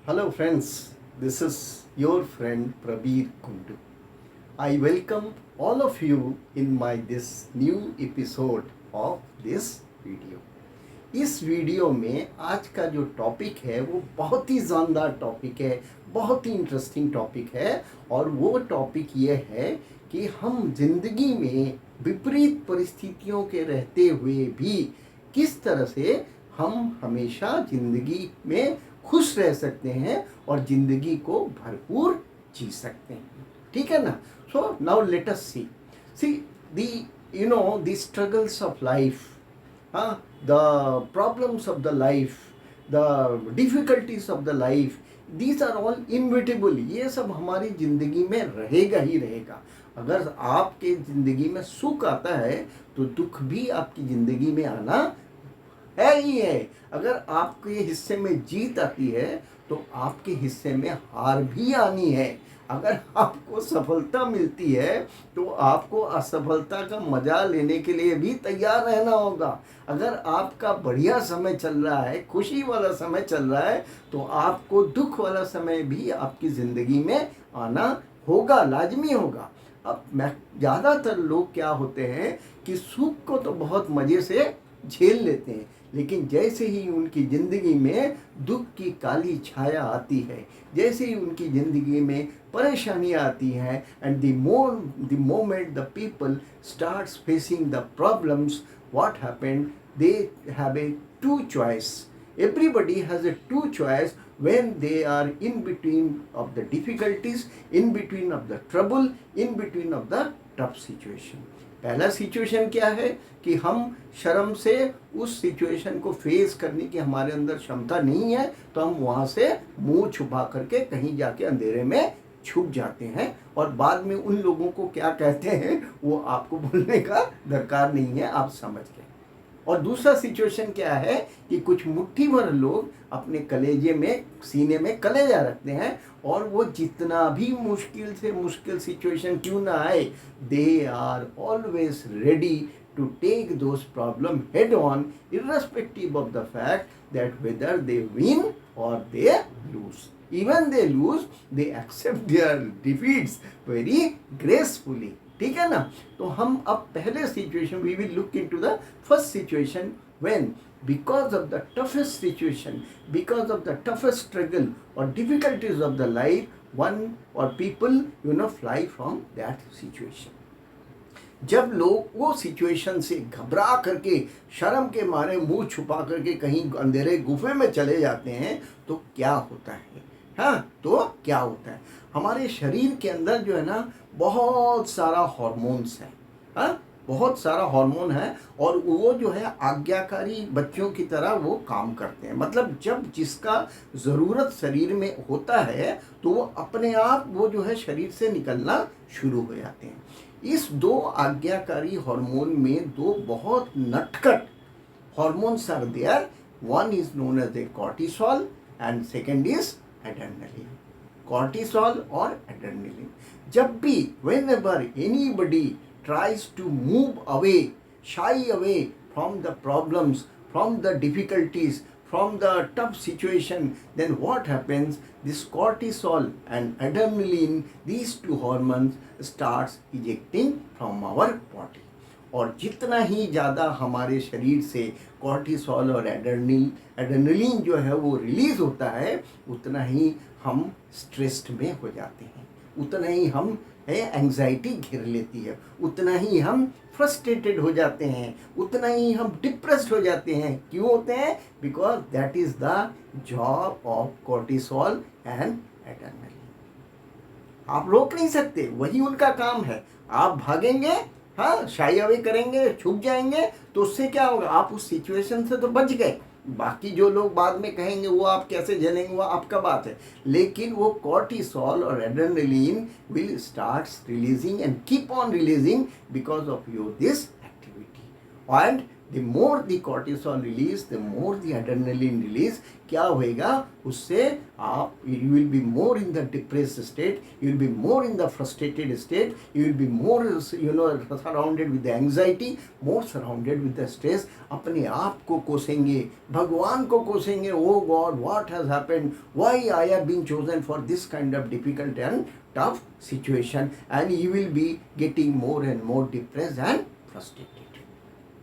Hello friends, this is your friend Prabir Kundu. I welcome all of you in my this new episode of this video. इस video में आज का जो topic है वो बहुत ही शानदार टॉपिक है, बहुत ही इंटरेस्टिंग टॉपिक है और वो टॉपिक ये है कि हम जिंदगी में विपरीत परिस्थितियों के रहते हुए भी किस तरह से हम हमेशा जिंदगी में खुश रह सकते हैं और ज़िंदगी को भरपूर जी सकते हैं। ठीक है ना। So now let us see the struggles of life, the problems of the life, the difficulties of the life, these are all inevitable. ये सब हमारी ज़िंदगी में रहेगा ही रहेगा। अगर आपके ज़िंदगी में सुख आता है तो दुख भी आपकी ज़िंदगी में आना है ही है। अगर आपके हिस्से में जीत आती है तो आपके हिस्से में हार भी आनी है। अगर आपको सफलता मिलती है तो आपको असफलता का मजा लेने के लिए भी तैयार रहना होगा। अगर आपका बढ़िया समय चल रहा है, खुशी वाला समय चल रहा है, तो आपको दुख वाला समय भी आपकी ज़िंदगी में आना होगा, लाजमी होगा। अब ज़्यादातर लोग क्या होते हैं कि सुख को तो बहुत मज़े से झेल लेते हैं, लेकिन जैसे ही उनकी ज़िंदगी में दुख की काली छाया आती है, जैसे ही उनकी ज़िंदगी में परेशानियाँ आती हैं, and the moment the people starts facing the problems, what happened, they have a two choice. Everybody has a two choice when they are in between of the difficulties, in between of the trouble, in between of the tough situation. पहला situation क्या है कि हम शर्म से उस situation को face करने की हमारे अंदर क्षमता नहीं है, तो हम वहाँ से मुंह छुपा करके कहीं जाके अंधेरे में छुप जाते हैं और बाद में उन लोगों को क्या कहते हैं वो आपको बोलने का दरकार नहीं है, आप समझ गए। और दूसरा सिचुएशन क्या है कि कुछ मुट्ठी भर लोग अपने कलेजे में, सीने में कलेजा रखते हैं और वो जितना भी मुश्किल से मुश्किल सिचुएशन क्यों ना आए, they are always ready to take those problem head on, irrespective of the fact that whether they win or they lose. Even they lose, they accept their defeats very gracefully. ठीक है ना। तो हम अब पहले situation, we will look into the first situation when because of the toughest situation, because of the toughest struggle or difficulties of the life, one or people fly from that situation. जब लोग वो situation से घबरा करके शर्म के मारे मुंह छुपा करके कहीं अंधेरे गुफे में चले जाते हैं तो क्या होता है? हाँ, तो क्या होता है, हमारे शरीर के अंदर जो है ना बहुत सारा हार्मोन्स है। हाँ, बहुत सारा हार्मोन है और वो जो है आज्ञाकारी बच्चों की तरह वो काम करते हैं। मतलब जब जिसका ज़रूरत शरीर में होता है तो वो अपने आप वो जो है शरीर से निकलना शुरू हो जाते हैं। इस दो आज्ञाकारी हार्मोन में दो बहुत नटखट hormones are there. One is known as a cortisol and second is adrenaline. Cortisol और एड्रेनलिन, जब भी whenever anybody tries to move away, shy away from the problems, from the difficulties, from the tough situation, then what happens? This cortisol and adrenaline, these two hormones starts ejecting from our body. और जितना ही ज़्यादा हमारे शरीर से cortisol और adrenaline जो है वो रिलीज़ होता है, उतना ही हम स्ट्रेस्ड में हो जाते हैं, उतना ही हम एंग्जाइटी घेर लेती है, उतना ही हम फ्रस्ट्रेटेड हो जाते हैं, उतना ही हम डिप्रेस्ड हो जाते हैं। क्यों होते हैं? Because that is the job of cortisol and adrenaline. आप रोक नहीं सकते, वही उनका काम है। आप भागेंगे, हाँ, शाई अवे करेंगे, छुप जाएंगे, तो उससे क्या होगा? आप उस सिचुएशन से तो बच गए। बाकी जो लोग बाद में कहेंगे वो आप कैसे झेलेंगे, वो आपका बात है, लेकिन वो कॉर्टिसोल और adrenaline will start releasing and keep on releasing because of your this activity. And the more the cortisol release, the more the adrenaline release, क्या होएगा उससे आप you will be more in the depressed state, you will be more in the frustrated state, you will be more surrounded with anxiety, more surrounded with the stress. अपने आप को कोसेंगे, भगवान को कोसेंगे, ओ God what has happened, why I have been chosen for this kind of difficult and tough situation, and you will be getting more and more depressed and frustrated।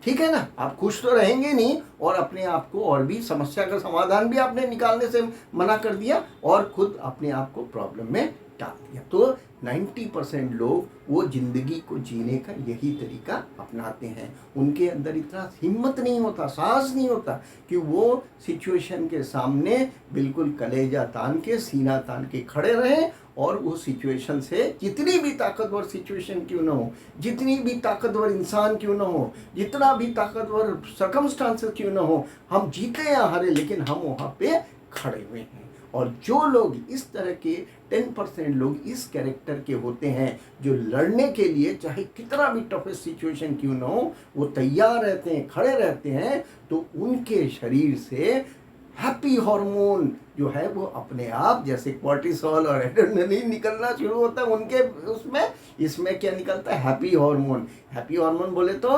ठीक है ना, आप खुश तो रहेंगे नहीं और अपने आप को और भी समस्या का समाधान भी आपने निकालने से मना कर दिया और खुद अपने आप को प्रॉब्लम में डाल दिया। तो 90% लोग वो जिंदगी को जीने का यही तरीका अपनाते हैं। उनके अंदर इतना हिम्मत नहीं होता, साहस नहीं होता कि वो सिचुएशन के सामने बिल्कुल कलेजा तान के, सीना तान के खड़े रहें और उस सिचुएशन से, जितनी भी ताकतवर सिचुएशन क्यों ना हो, जितनी भी ताकतवर इंसान क्यों ना हो, जितना भी ताकतवर सर्कमस्टांसेस क्यों ना हो, हम जीते या हारे लेकिन हम वहाँ पे खड़े हुए हैं। और जो लोग इस तरह के 10% लोग इस कैरेक्टर के होते हैं, जो लड़ने के लिए चाहे कितना भी टफेस्ट सिचुएशन क्यों ना हो वो तैयार रहते हैं, खड़े रहते हैं, तो उनके शरीर से हैप्पी हार्मोन जो है वो अपने आप, जैसे कॉर्टिसोल और एड्रेनलिन निकलना शुरू होता है उनके उसमें, इसमें क्या निकलता है, हैप्पी हार्मोन। हैप्पी हार्मोन बोले तो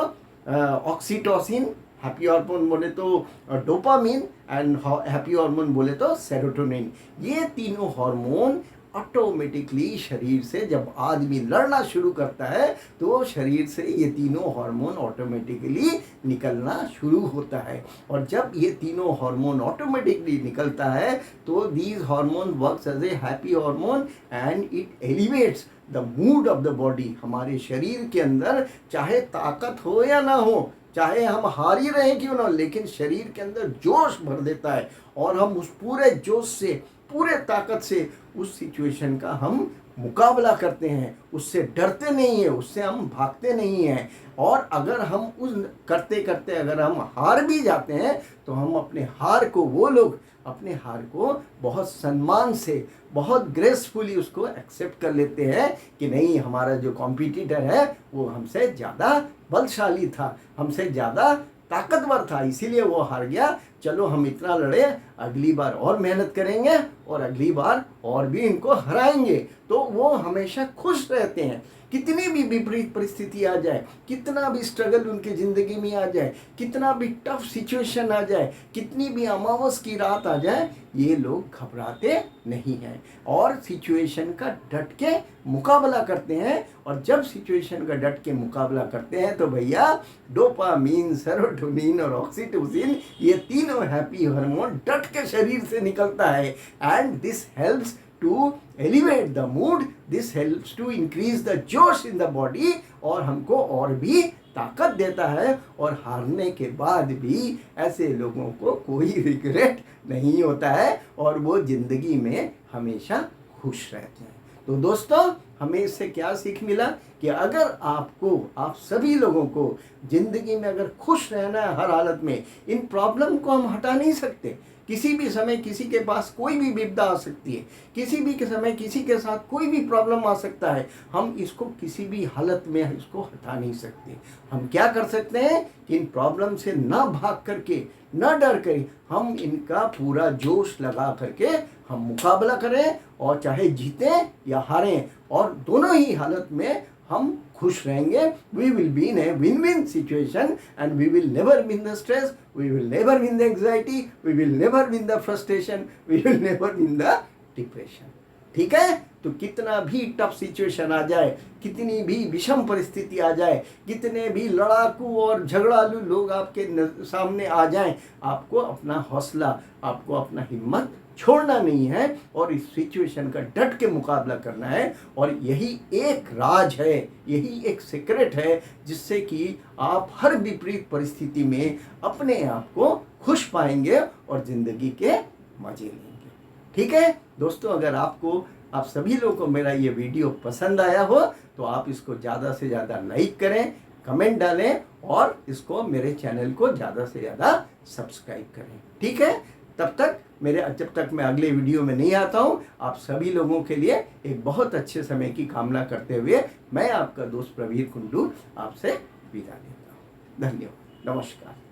ऑक्सीटोसिन, हैप्पी हार्मोन बोले तो डोपामिन, एंड हैप्पी हार्मोन बोले तो सेरोटोनिन। ये तीनों हार्मोन ऑटोमेटिकली शरीर से, जब आदमी लड़ना शुरू करता है तो शरीर से ये तीनों हार्मोन ऑटोमेटिकली निकलना शुरू होता है। और जब ये तीनों हार्मोन ऑटोमेटिकली निकलता है तो these hormone works as a happy hormone and it elevates the mood of the body. हमारे शरीर के अंदर चाहे ताकत हो या ना हो, चाहे हम हार ही रहे क्यों ना, लेकिन शरीर के अंदर जोश भर देता है और हम उस पूरे जोश से, पूरे ताकत से उस सिचुएशन का हम मुकाबला करते हैं, उससे डरते नहीं है, उससे हम भागते नहीं हैं। और अगर हम उस करते करते अगर हम हार भी जाते हैं तो हम अपने हार को, वो लोग अपने हार को बहुत सम्मान से, बहुत ग्रेसफुली उसको एक्सेप्ट कर लेते हैं कि नहीं, हमारा जो कॉम्पिटिटर है वो हमसे ज़्यादा बलशाली था, हमसे ज़्यादा ताकतवर था, इसीलिए वो हार गया। चलो हम इतना लड़े, अगली बार और मेहनत करेंगे और अगली बार और भी इनको हराएंगे। तो वो हमेशा खुश रहते हैं, कितनी भी विपरीत परिस्थिति आ जाए, कितना भी स्ट्रगल उनकी ज़िंदगी में आ जाए, कितना भी टफ सिचुएशन आ जाए, कितनी भी अमावस की रात आ जाए, ये लोग घबराते नहीं हैं और सिचुएशन का डट के मुकाबला करते हैं। और जब सिचुएशन का डट के मुकाबला करते हैं तो भैया डोपामीन, सेरोटोनिन और ऑक्सीटोसिन, ये तीनों हैप्पी हार्मोन डट के शरीर से निकलता है। And this helps to elevate the mood, this helps to increase the जोश in the body और हमको और भी ताकत देता है। और हारने के बाद भी ऐसे लोगों को कोई रिग्रेट नहीं होता है और वो जिंदगी में हमेशा खुश रहते हैं। तो दोस्तों, हमें इससे क्या सीख मिला कि अगर आपको, आप सभी लोगों को जिंदगी में अगर खुश रहना है हर हालत में, इन प्रॉब्लम को हम हटा नहीं सकते। किसी भी समय किसी के पास कोई भी विपदा आ सकती है, किसी भी के समय किसी के साथ कोई भी प्रॉब्लम आ सकता है, हम इसको किसी भी हालत में इसको हटा नहीं सकते। हम क्या कर सकते हैं कि इन प्रॉब्लम से ना भाग करके, ना डर कर, हम इनका पूरा जोश लगा करके हम मुकाबला करें और चाहे जीतें या हारें, और दोनों ही हालत में हम खुश रहेंगे। We will be in a win-win situation and we will never win the stress, we will never win the anxiety, we will never win the frustration, we will never win the depression। ठीक है, तो कितना भी tough situation आ जाए, कितनी भी विषम परिस्थिति आ जाए, कितने भी लड़ाकू और झगड़ालू लोग आपके सामने आ जाएं, आपको अपना हौसला, आपको अपना हिम्मत छोड़ना नहीं है और इस सिचुएशन का डट के मुकाबला करना है। और यही एक राज है, यही एक सीक्रेट है जिससे कि आप हर विपरीत परिस्थिति में अपने आप को खुश पाएंगे और ज़िंदगी के मजे लेंगे। ठीक है दोस्तों, अगर आपको, आप सभी लोगों को मेरा ये वीडियो पसंद आया हो तो आप इसको ज़्यादा से ज़्यादा लाइक करें, कमेंट डालें और इसको, मेरे चैनल को ज़्यादा से ज़्यादा सब्सक्राइब करें। ठीक है, जब तक मैं अगले वीडियो में नहीं आता हूँ, आप सभी लोगों के लिए एक बहुत अच्छे समय की कामना करते हुए मैं आपका दोस्त प्रबीर कुंडू आपसे विदा लेता हूँ। धन्यवाद, नमस्कार।